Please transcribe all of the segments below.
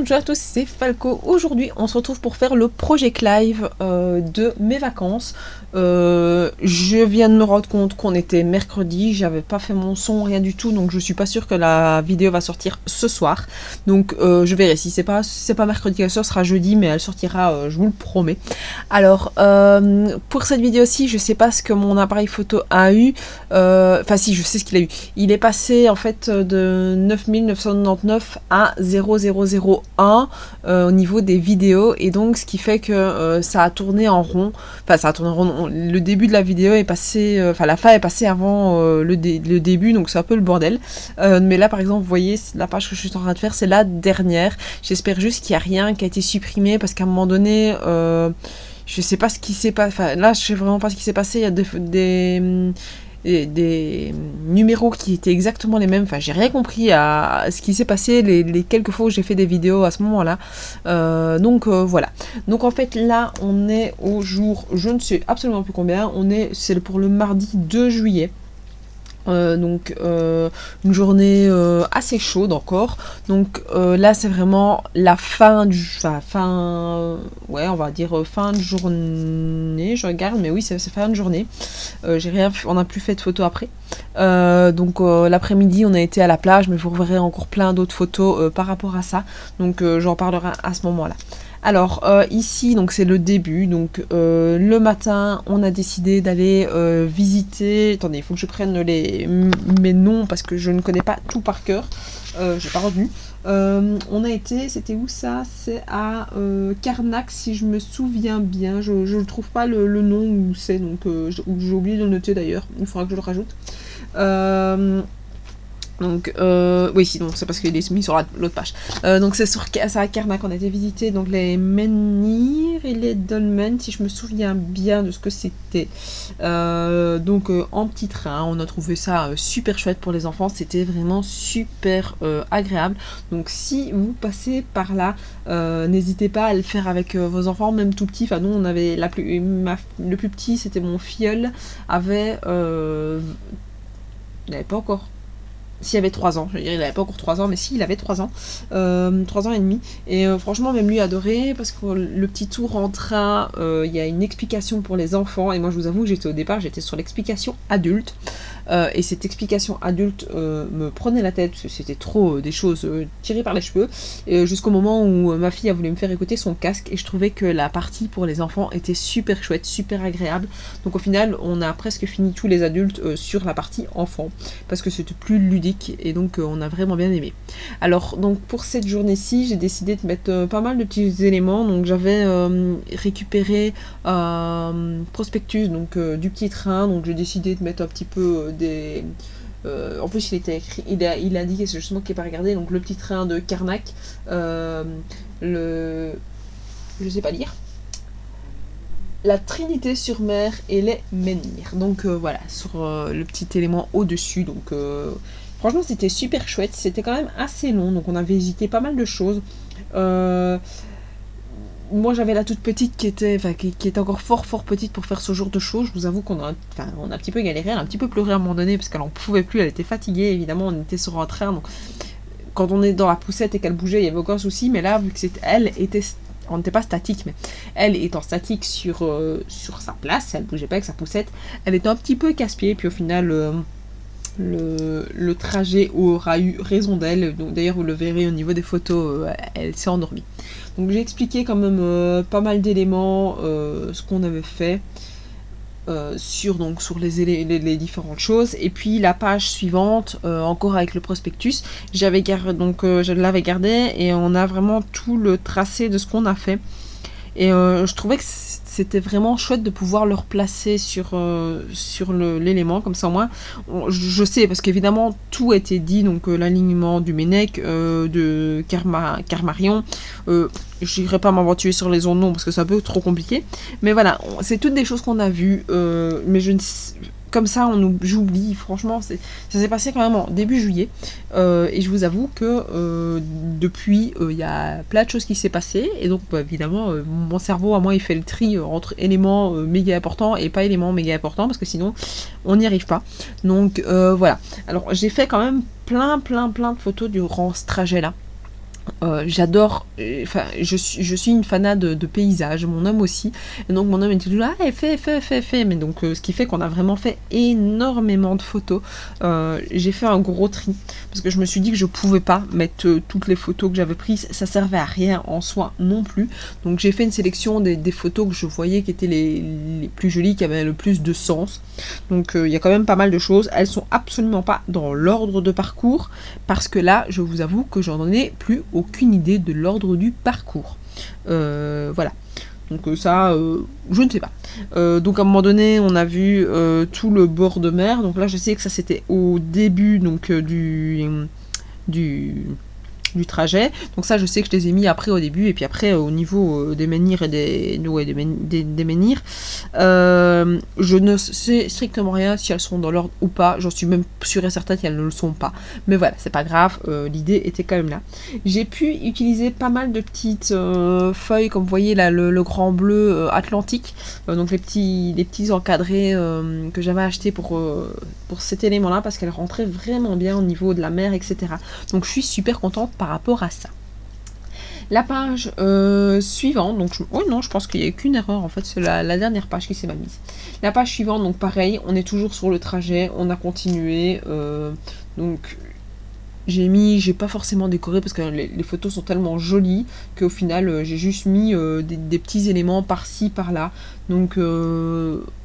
Bonjour à tous, c'est Falco. Aujourd'hui, on se retrouve pour faire le project live de mes vacances. Je viens de me rendre compte qu'on était mercredi, j'avais pas fait mon son, rien du tout, donc je suis pas sûre que la vidéo va sortir ce soir. Donc je verrai, si c'est pas mercredi, ce sera jeudi, mais elle sortira, je vous le promets. Alors, pour cette vidéo-ci, je sais pas ce que mon appareil photo a eu. Enfin si, je sais ce qu'il a eu. Il est passé en fait de 9999 à 0001 au niveau des vidéos, et donc ce qui fait que ça a tourné en rond. Enfin ça a tourné en rond, le début de la vidéo est passé, enfin la fin est passée avant le début, donc c'est un peu le bordel. Mais là par exemple, vous voyez, la page que je suis en train de faire, c'est la dernière. J'espère juste qu'il n'y a rien qui a été supprimé, parce qu'à un moment donné, je sais pas ce qui s'est passé. Enfin là, je sais vraiment pas ce qui s'est passé. Il y a des numéros qui étaient exactement les mêmes. Enfin, j'ai rien compris à ce qui s'est passé les quelques fois où j'ai fait des vidéos à ce moment-là. Donc voilà. Donc en fait là, on est au jour, je ne sais absolument plus combien. C'est pour le mardi 2 juillet. Donc une journée assez chaude encore. Donc là c'est vraiment la fin ouais, on va dire fin de journée. Je regarde, mais oui, c'est fin de journée. On n'a plus fait de photos après. Donc l'après-midi on a été à la plage, mais vous verrez encore plein d'autres photos par rapport à ça. Donc j'en parlerai à ce moment-là. Alors ici donc c'est le début, donc le matin on a décidé d'aller visiter, attendez, il faut que je prenne mes noms parce que je ne connais pas tout par cœur, j'ai pas retenu. On a été, c'était où ça? C'est à Carnac si je me souviens bien, je ne trouve pas le nom où c'est, donc j'ai oublié de le noter d'ailleurs, il faudra que je le rajoute. Donc oui, sinon c'est parce qu'il est mis sur l'autre page. Donc c'est à Carnac qu'on a été visiter donc les menhirs et les dolmens, si je me souviens bien de ce que c'était. Donc en petit train, on a trouvé ça super chouette pour les enfants, c'était vraiment super agréable. Donc si vous passez par là, n'hésitez pas à le faire avec vos enfants, même tout petits. Enfin nous on avait le plus petit, c'était mon filleul, il n'avait pas encore. S'il avait 3 ans, je veux dire, il n'avait pas encore 3 ans, mais si, il avait 3 ans, 3 ans et demi, et franchement, même lui adorait, parce que le petit tour en train, il y a une explication pour les enfants, et moi je vous avoue, j'étais sur l'explication adulte, et cette explication adulte me prenait la tête, parce que c'était trop des choses tirées par les cheveux, jusqu'au moment où ma fille a voulu me faire écouter son casque, et je trouvais que la partie pour les enfants était super chouette, super agréable. Donc au final, on a presque fini tous les adultes sur la partie enfant, parce que c'était plus ludique, et donc on a vraiment bien aimé. Alors donc pour cette journée-ci, j'ai décidé de mettre pas mal de petits éléments. Donc j'avais récupéré prospectus donc du petit train, donc j'ai décidé de mettre un petit peu des en plus il était écrit, il a indiqué, c'est justement qu'il n'est pas regardé, donc le petit train de Carnac, je sais pas lire, la Trinité-sur-Mer et les menhirs. Donc voilà, sur le petit élément au-dessus. Donc franchement, c'était super chouette. C'était quand même assez long, donc on avait visité pas mal de choses. Moi, j'avais la toute petite qui était encore fort petite pour faire ce genre de choses. Je vous avoue qu'on a un petit peu galéré, elle a un petit peu pleuré à un moment donné parce qu'elle en pouvait plus, elle était fatiguée. Évidemment, on était sur un train, donc quand on est dans la poussette et qu'elle bougeait, il y avait aucun souci. Mais là, vu que on n'était pas statique, mais elle étant statique sur sa place, elle bougeait pas avec sa poussette, elle était un petit peu casse-pied, puis au final le trajet aura eu raison d'elle. Donc d'ailleurs vous le verrez au niveau des photos, elle s'est endormie. Donc j'ai expliqué quand même pas mal d'éléments, ce qu'on avait fait sur les différentes choses. Et puis la page suivante, encore avec le prospectus, je l'avais gardé, et on a vraiment tout le tracé de ce qu'on a fait. Et je trouvais que c'était vraiment chouette de pouvoir le replacer sur l'élément, comme ça au moins je sais, parce qu'évidemment tout a été dit, donc l'alignement du Mennec, de Carmarion, j'irai pas m'aventurer sur les autres noms parce que c'est un peu trop compliqué, mais voilà, c'est toutes des choses qu'on a vues, mais comme ça j'oublie. Franchement, ça s'est passé quand même en début juillet, et je vous avoue que depuis il y a plein de choses qui s'est passé, et donc évidemment mon cerveau à moi il fait le tri entre éléments méga importants et pas éléments méga importants, parce que sinon on n'y arrive pas. Donc voilà, alors j'ai fait quand même plein de photos durant ce trajet là. J'adore, enfin, je suis une fanat de paysages, mon homme aussi. Et donc mon homme était toujours là, ah, fais. Mais donc ce qui fait qu'on a vraiment fait énormément de photos. J'ai fait un gros tri parce que je me suis dit que je pouvais pas mettre toutes les photos que j'avais prises. Ça servait à rien en soi non plus. Donc j'ai fait une sélection des photos que je voyais qui étaient les plus jolies, qui avaient le plus de sens. Donc il y a quand même pas mal de choses. Elles sont absolument pas dans l'ordre de parcours parce que là, je vous avoue que j'en ai plus aucune idée de l'ordre du parcours. Voilà. Donc ça, je ne sais pas. Donc à un moment donné, on a vu tout le bord de mer. Donc là, je sais que ça c'était au début donc du trajet. Donc ça, je sais que je les ai mis après au début, et puis après au niveau des menhirs et des menhirs, je ne sais strictement rien si elles sont dans l'ordre ou pas. J'en suis même sûre et certaine qu'elles ne le sont pas. Mais voilà, c'est pas grave, l'idée était quand même là. J'ai pu utiliser pas mal de petites feuilles, comme vous voyez là, le grand bleu atlantique, donc les petits encadrés que j'avais achetés pour cet élément-là, parce qu'elles rentraient vraiment bien au niveau de la mer, etc. Donc je suis super contente par rapport à ça. La page suivante, donc oui non, je pense qu'il n'y a qu'une erreur en fait, c'est la dernière page qui s'est mal mise. La page suivante, donc pareil, on est toujours sur le trajet, on a continué, donc j'ai pas forcément décoré parce que les photos sont tellement jolies qu'au final j'ai juste mis des petits éléments par-ci par-là, donc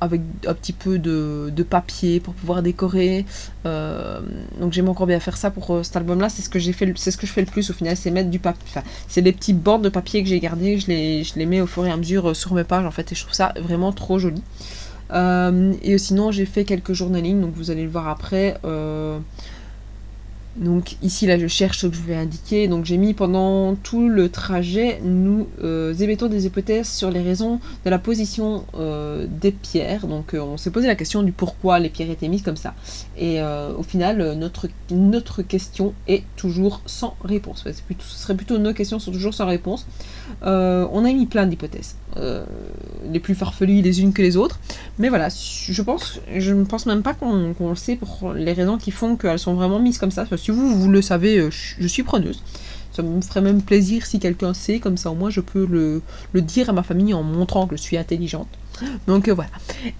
avec un petit peu de papier pour pouvoir décorer, donc j'aime encore bien faire ça pour cet album là. C'est ce que j'ai fait, c'est ce que je fais le plus au final, c'est mettre du papier, enfin c'est des petits bords de papier que j'ai gardés, je les mets au fur et à mesure sur mes pages en fait, et je trouve ça vraiment trop joli. Et sinon j'ai fait quelques journaling, donc vous allez le voir après. Donc ici là je cherche ce que je vais indiquer, donc j'ai mis pendant tout le trajet, nous émettons des hypothèses sur les raisons de la position des pierres, donc on s'est posé la question du pourquoi les pierres étaient mises comme ça, et au final notre question est toujours sans réponse, ce serait plutôt nos questions sont toujours sans réponse. On a mis plein d'hypothèses, les plus farfelues les unes que les autres, mais voilà, je ne pense même pas qu'on le sait pour les raisons qui font qu'elles sont vraiment mises comme ça. Parce que si vous le savez, je suis preneuse. Ça me ferait même plaisir si quelqu'un sait, comme ça au moins je peux le dire à ma famille en montrant que je suis intelligente. Donc voilà.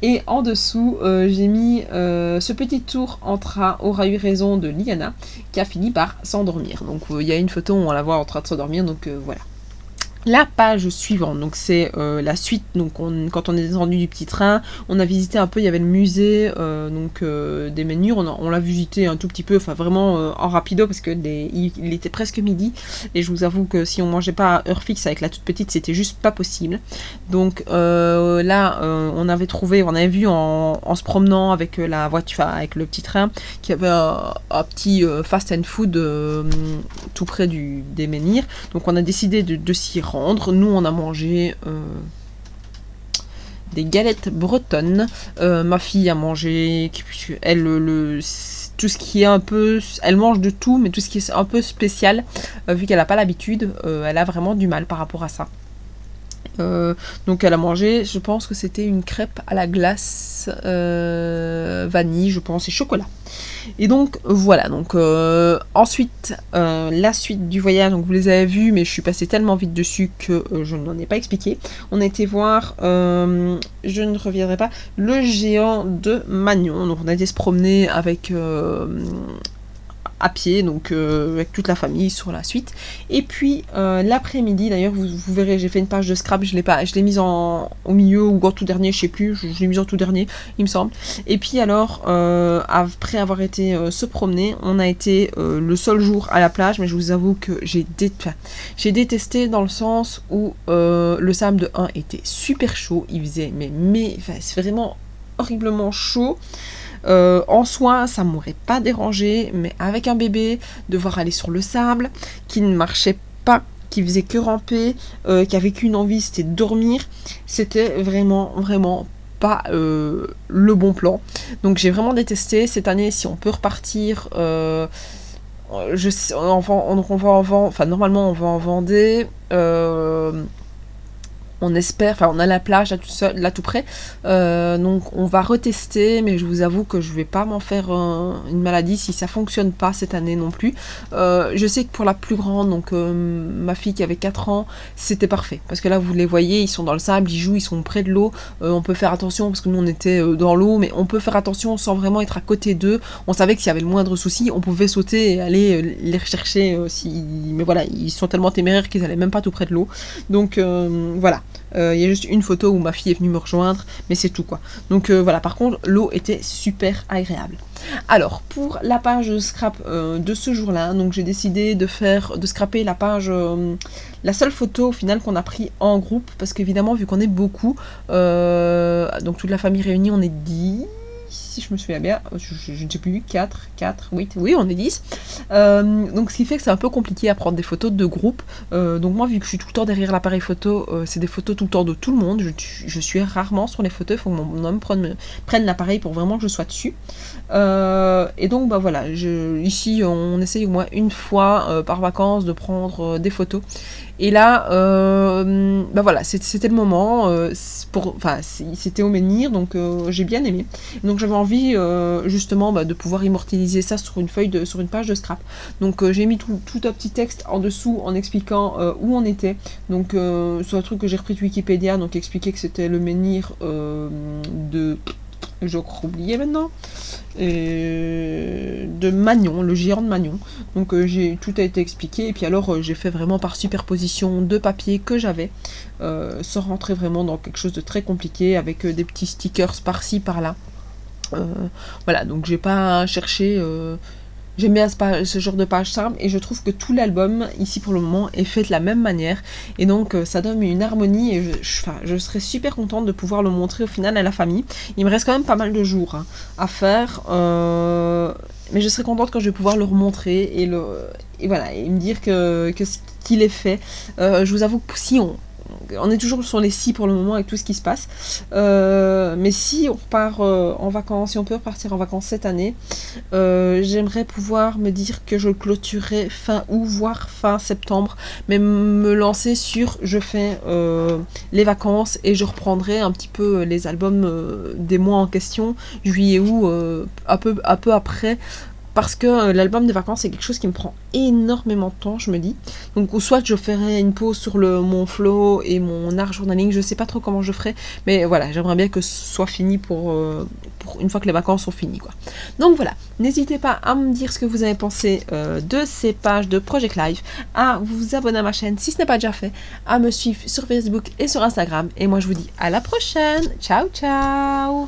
Et en dessous, j'ai mis ce petit tour aura eu raison de Liana, qui a fini par s'endormir. Donc il y a une photo où on la voit en train de s'endormir, donc voilà. La page suivante, donc c'est la suite, donc quand on est descendu du petit train, on a visité un peu, il y avait le musée des menhirs, on l'a visité un tout petit peu, enfin vraiment en rapido, parce que il était presque midi, et je vous avoue que si on mangeait pas à heure fixe avec la toute petite, c'était juste pas possible. Donc là, on avait vu en se promenant avec la voiture, avec le petit train, qu'il y avait un petit fast and food tout près des menhirs, donc on a décidé de s'y rendre. Nous on a mangé des galettes bretonnes, ma fille a mangé, elle tout ce qui est un peu, elle mange de tout, mais tout ce qui est un peu spécial, vu qu'elle n'a pas l'habitude, elle a vraiment du mal par rapport à ça. Donc elle a mangé, je pense que c'était une crêpe à la glace vanille, je pense, et chocolat. Et donc voilà, donc ensuite la suite du voyage, donc vous les avez vus, mais je suis passée tellement vite dessus que je n'en ai pas expliqué. On a été voir, je ne reviendrai pas, le géant de Magnon. Donc on a été se promener avec à pied, donc avec toute la famille sur la suite. Et puis l'après-midi, d'ailleurs vous verrez, j'ai fait une page de scrap, je l'ai mise au milieu ou en tout dernier, je sais plus, je l'ai mise en tout dernier il me semble. Et puis alors après avoir été se promener, on a été le seul jour à la plage, mais je vous avoue que j'ai détesté, dans le sens où le sable de 1 était super chaud, il faisait c'est vraiment horriblement chaud. En soi, ça m'aurait pas dérangé, mais avec un bébé, devoir aller sur le sable, qui ne marchait pas, qui faisait que ramper, qui avait qu'une envie, c'était de dormir, c'était vraiment pas le bon plan. Donc j'ai vraiment détesté. Cette année, si on peut repartir, normalement on va en Vendée. On espère, enfin on a la plage là tout seul, là tout près, donc on va retester, mais je vous avoue que je vais pas m'en faire une maladie si ça fonctionne pas cette année non plus. Je sais que pour la plus grande, donc ma fille qui avait 4 ans, c'était parfait, parce que là vous les voyez, ils sont dans le sable, ils jouent, ils sont près de l'eau, on peut faire attention, parce que nous on était dans l'eau, mais on peut faire attention sans vraiment être à côté d'eux. On savait que s'il y avait le moindre souci, on pouvait sauter et aller les rechercher, mais voilà, ils sont tellement téméraires qu'ils allaient même pas tout près de l'eau, donc voilà. Il y a juste une photo où ma fille est venue me rejoindre, mais c'est tout quoi. Donc voilà, par contre, l'eau était super agréable. Alors, pour la page scrap de ce jour-là, donc j'ai décidé de scraper la page, la seule photo au final qu'on a pris en groupe, parce qu'évidemment, vu qu'on est beaucoup, donc toute la famille réunie, on est 10. Si je me souviens bien, je ne sais plus, 4, 8, oui on est 10. Donc ce qui fait que c'est un peu compliqué à prendre des photos de groupe. Donc moi vu que je suis tout le temps derrière l'appareil photo, c'est des photos tout le temps de tout le monde. Je suis rarement sur les photos, il faut que mon homme prenne l'appareil pour vraiment que je sois dessus. Et donc bah voilà, ici on essaye au moins une fois par vacances de prendre des photos. Et là, bah voilà, c'était le moment, c'était au menhir, donc j'ai bien aimé. Donc j'avais envie justement de pouvoir immortaliser ça sur une page de scrap. Donc j'ai mis tout un petit texte en dessous en expliquant où on était. Donc sur un truc que j'ai repris de Wikipédia, donc expliquer que c'était le menhir de... j'ai encore oublié maintenant, de Magnon, le géant de Magnon. Donc tout a été expliqué, et puis alors j'ai fait vraiment par superposition de papier que j'avais, sans rentrer vraiment dans quelque chose de très compliqué, avec des petits stickers par-ci par-là. Voilà, donc j'ai pas cherché... J'aime bien ce genre de page simple, et je trouve que tout l'album, ici pour le moment, est fait de la même manière. Et donc ça donne une harmonie, et je serais super contente de pouvoir le montrer au final à la famille. Il me reste quand même pas mal de jours à faire, mais je serais contente quand je vais pouvoir le remontrer et voilà, et me dire que ce qu'il est fait. Je vous avoue que si on est toujours sur les si pour le moment avec tout ce qui se passe, mais si on repart en vacances, si on peut repartir en vacances cette année, j'aimerais pouvoir me dire que je clôturerai fin août voire fin septembre, mais me lancer sur je fais les vacances et je reprendrai un petit peu les albums des mois en question, juillet août, un peu après. Parce que l'album des vacances, c'est quelque chose qui me prend énormément de temps, je me dis. Donc, ou soit je ferai une pause sur mon flow et mon art journaling, je sais pas trop comment je ferai, mais voilà, j'aimerais bien que ce soit fini pour une fois que les vacances sont finies, quoi. Donc voilà, n'hésitez pas à me dire ce que vous avez pensé de ces pages de Project Life, à vous abonner à ma chaîne si ce n'est pas déjà fait, à me suivre sur Facebook et sur Instagram, et moi je vous dis à la prochaine. Ciao ciao.